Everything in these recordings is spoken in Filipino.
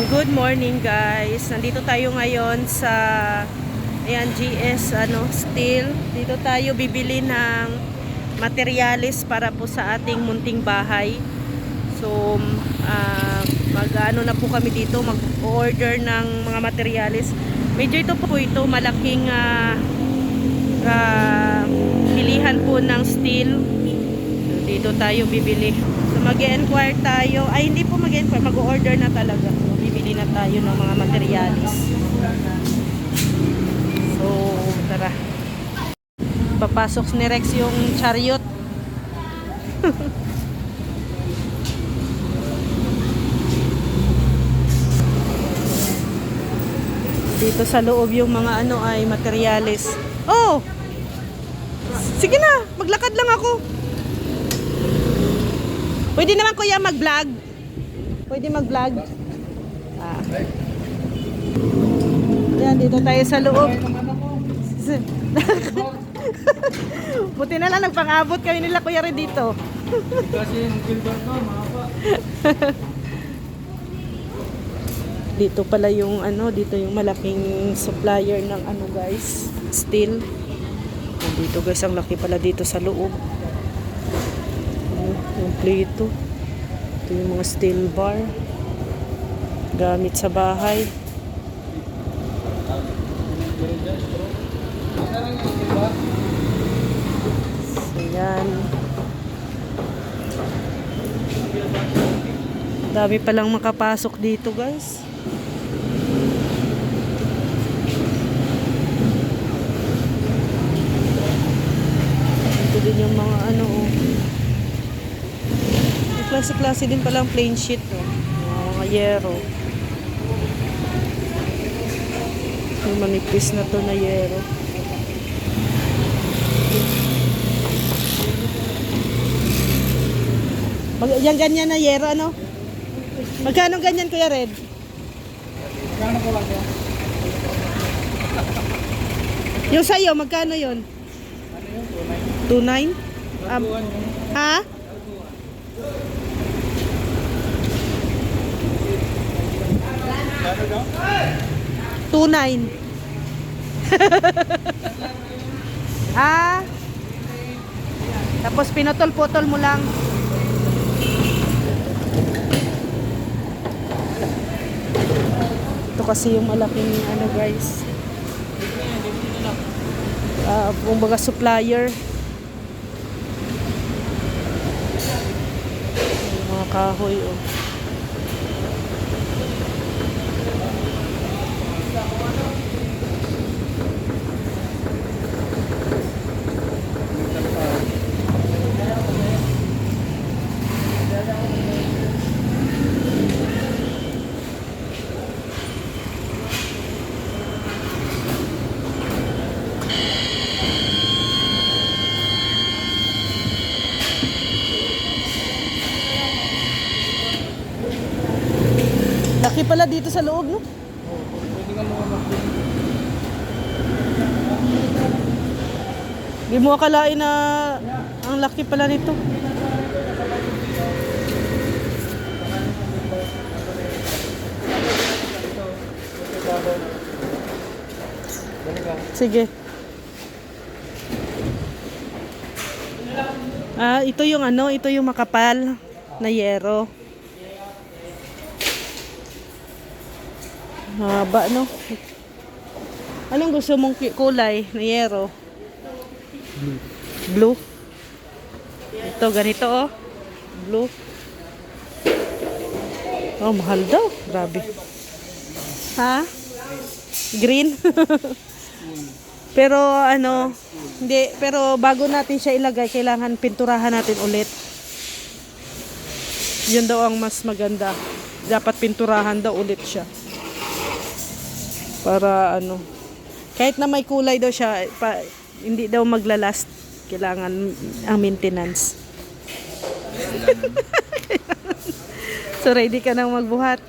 Good morning guys. Nandito tayo ngayon sa GS Steel. Dito tayo bibili ng materyales para po sa ating munting bahay. So mag-ano na po kami dito, mag-order ng mga materyales. Medyo ito malaking pilihan po ng steel. So, dito tayo bibili. So mag-e-enquire tayo. Ay hindi po mag-e-enquire, mag-order na talaga. So, bibili na tayo ng mga materyales. So tara. Papasok ni Rex yung chariot. Dito sa loob yung mga ay materyales. Oh! Sige na, maglakad lang ako. Pwede naman kuya mag-vlog. Pwede mag-vlog. Yan, dito tayo sa loob. Buti na lang nagpang-abot kayo nila kuya rin dito. Kasi yung Gilbert ko, mahaba. Dito pala yung dito yung malaking supplier ng guys, steel. Dito guys, ang laki pala dito sa loob. Yung plito. Ito yung mga steel bar. Gamit sa bahay. So yan. Dami palang makapasok dito guys. Ito din yung mga klase-klase din palang plain sheet, mga yero. Yung manipis na to na yero. Yan ganyan na yero, Magkano ganyan kuya Red? Magkano ko lang yan? Yung sa'yo, magkano yun? Ano yun? 2.9? Ha? Ano daw? 2.9. Tapos pinutol-putol mo lang. Ito kasi yung malaking guys. Kumbaga supplier. Yung mga kahoy Laki pala dito sa loob, no? Pwede nga mga mag-din. Hindi mo akalain na ang laki pala nito. Sige. Ito yung ito yung makapal na yero. Haba, no? Anong gusto mong kulay na yero? Blue. Ito, ganito, Blue. Oh, mahal daw. Grabe. Ha? Green? Pero, hindi. Pero, bago natin siya ilagay, kailangan pinturahan natin ulit. Yun daw ang mas maganda. Dapat pinturahan daw ulit siya. Para kahit na may kulay daw siya, hindi daw maglalast. Kailangan ang maintenance. So ready ka nang magbuhat?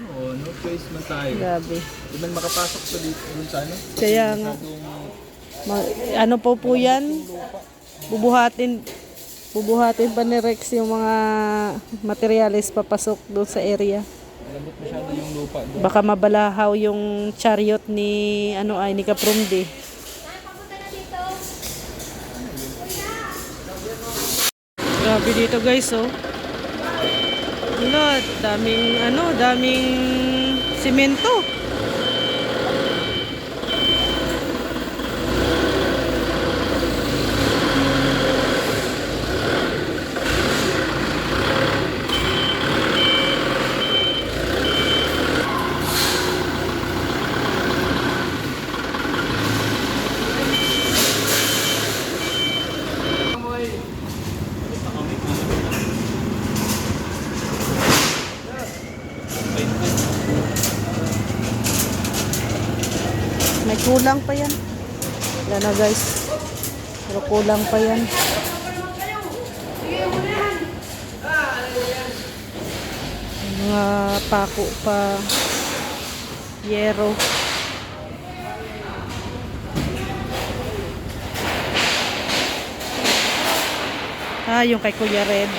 Oo, no choice man tayo. Grabe. Di man makapasok sa dito dun sa Kaya nga. Po yan? Bubuhatin pa ni Rex yung mga materyales papasok doon sa area. Lambot masyado yung lupa doon. Baka mabalahaw yung chariot ni ni Kaprumdi. Grabe dito guys, oh. Wala, daming simento. May kulang pa yan. Yan na guys. Pero kulang pa yan. May mga pako pa. Yero. Yung kay Kuya Red.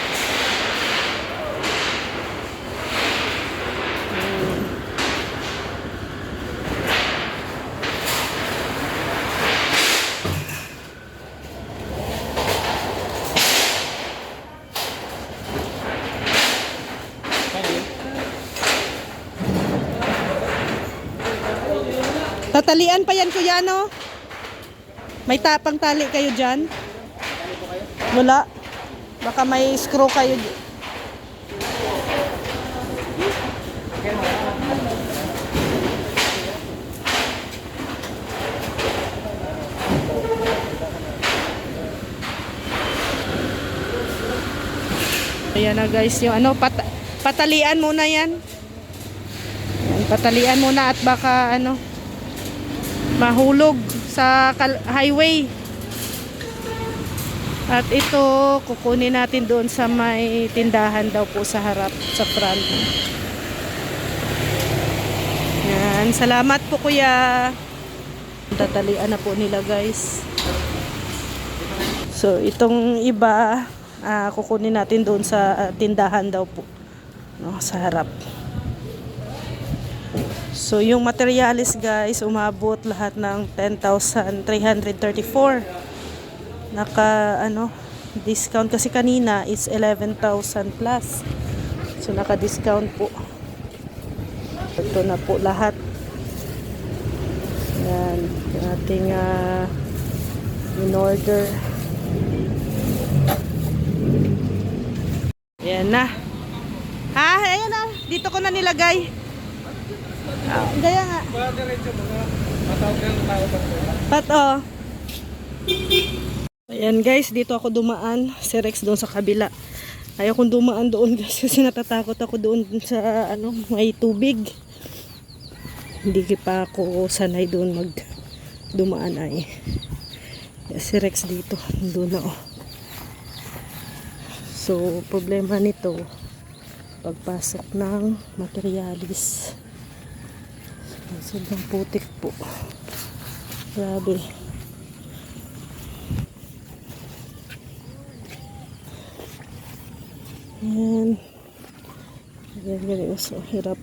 Tatalian pa yan, kuya, no? May tapang tali kayo dyan? Wala. Baka may screw kayo. Ayan na guys, yung patalian muna yan. Patalian muna at baka mahulog sa highway. At ito kukunin natin doon sa may tindahan daw po sa harap, sa front. Yan, salamat po kuya. Tatalian na po nila guys. So itong iba kukunin natin doon sa tindahan daw po, no, sa harap. So yung materialis guys, umabot lahat ng 10,334. Discount kasi kanina is 11,000 plus. So naka-discount po. Ito na po lahat. Yan, yung ating in order. Ayan na. Ayan na. Dito ko na nilagay. Gaya nga. Ayan guys, dito ako dumaan. Si Rex doon sa kabila. Ayaw kong dumaan doon kasi natatakot ako doon sa may tubig. Hindi pa ako sanay doon dumaan ay. Si Rex dito. Doon na So, problema nito, pagpasok ng materialis. Sobrang putik po. Grabe. Yan. Ganyan. So, hirap.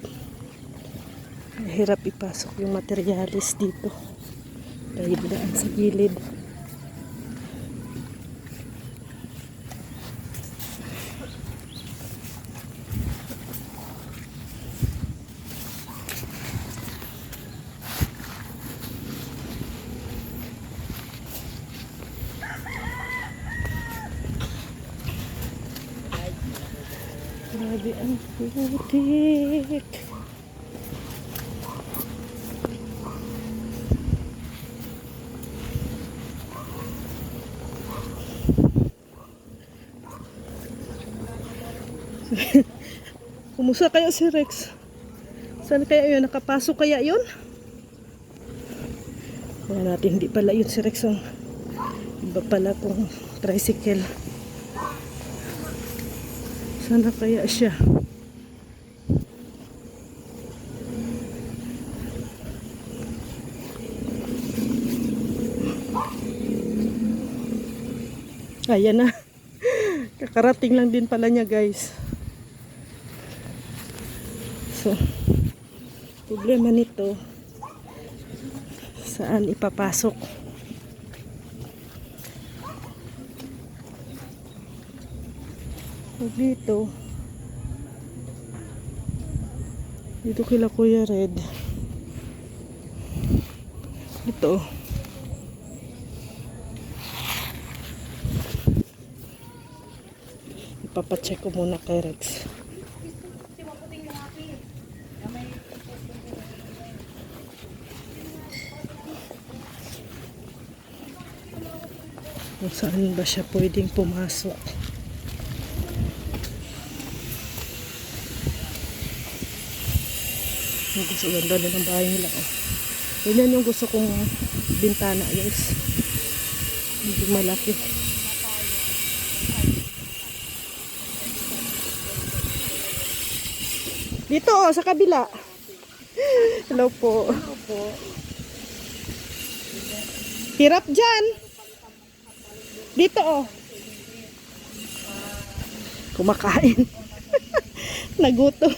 Hirap ipasok yung materialis dito. Dahil daan sa gilid. Grabe ang putik. Kumusta kaya si Rex? Saan kaya yun? Nakapasok kaya yun? Wala natin, hindi pala yun si Rex. Iba pala kung tricycle. Sana kaya siya. Ayan na. Kakarating lang din pala niya guys. So Problema nito, saan ipapasok? Pag dito kila Kuya Red. Ito. Ipapacheck ko muna kay Rex. Kung saan ba siya pwedeng pumasok. Yung gusto ganda din ang bahay nila. Oh. Yan yung gusto kong bintana, guys. Hindi malaki. Dito, oh, sa kabila. Hello po. Hirap dyan. Dito, oh. Kumakain. Nagutom.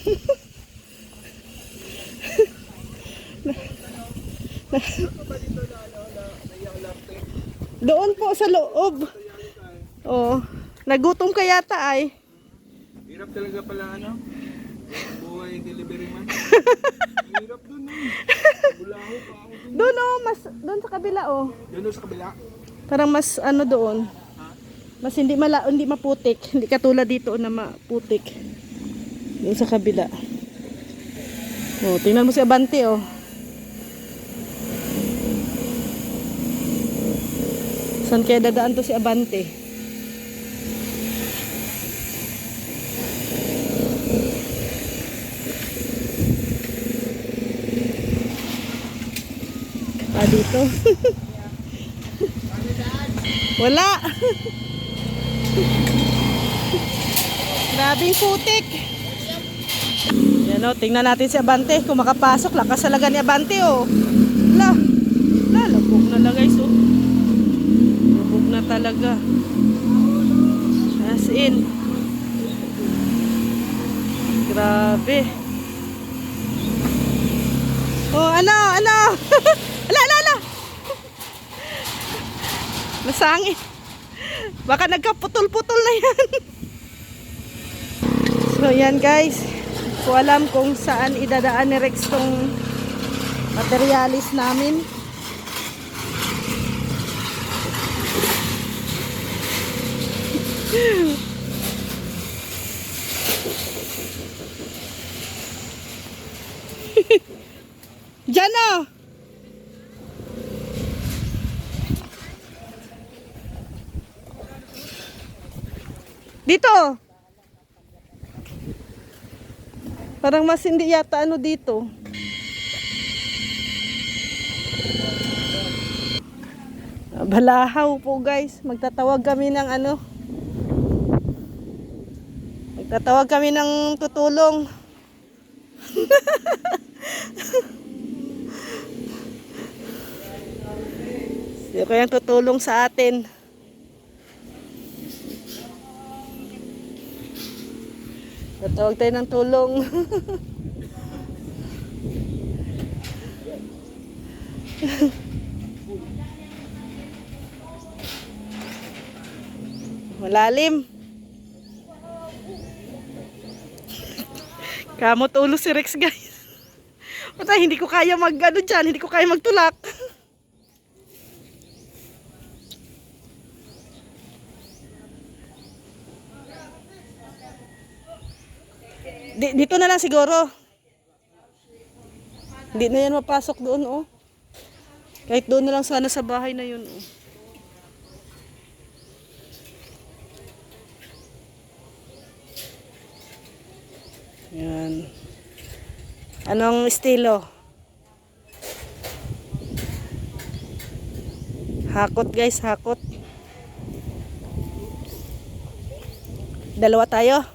Doon po sa loob. Oh, nagutom ka yata ay. Hirap talaga pala buhay delivery man. Hirap dun Bulaho pa ako dun. Doon oh, mas doon sa kabila oh. Doon sa kabila. Parang mas doon. Mas hindi maputik, hindi katulad dito na maputik. Doon sa kabila. Oh, tingnan mo si Abante oh. Saan kaya dadaan to si Abante? Dito. Wala. Grabing putik. Yan o, tingnan natin si Abante. Kung makapasok, lakas talaga ni Abante oh. Labog na lang guys oh. Labog na talaga. As in. Grabe. Oh, ano? Ala. Masangit. Baka nagkaputol-putol na yan. So yan guys. Ko alam kung saan idadaan ni Rex tong materialis namin. Diyan na. Dito. Parang mas hindi yata dito. Balahaw po guys. Magtatawag kami ng Magtatawag kami ng tutulong. Sino kayang tutulong sa atin? Tatawag tayo ng tulong. Malalim. Kamot ulo si Rex guys. Patay, hindi ko kaya dyan, hindi ko kaya magtulak. Dito na lang siguro. Hindi na yan mapasok doon oh. Kahit doon na lang sana sa bahay na yun oh. Yan. Anong estilo? Hakot guys, hakot. Dalawa tayo.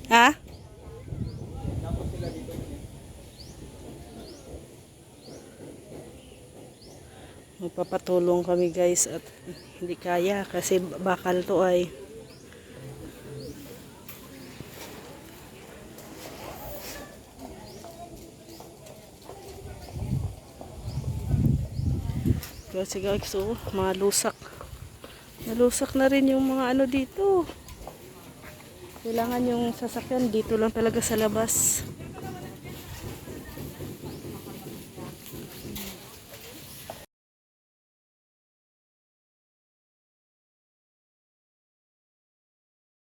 Ha? Magpapatulong kami guys at hindi kaya kasi bakal to ay Kasi guys, so, mga lusak. Nalusak na rin yung mga ano dito. Kailangan yung sasakyan dito lang talaga sa labas.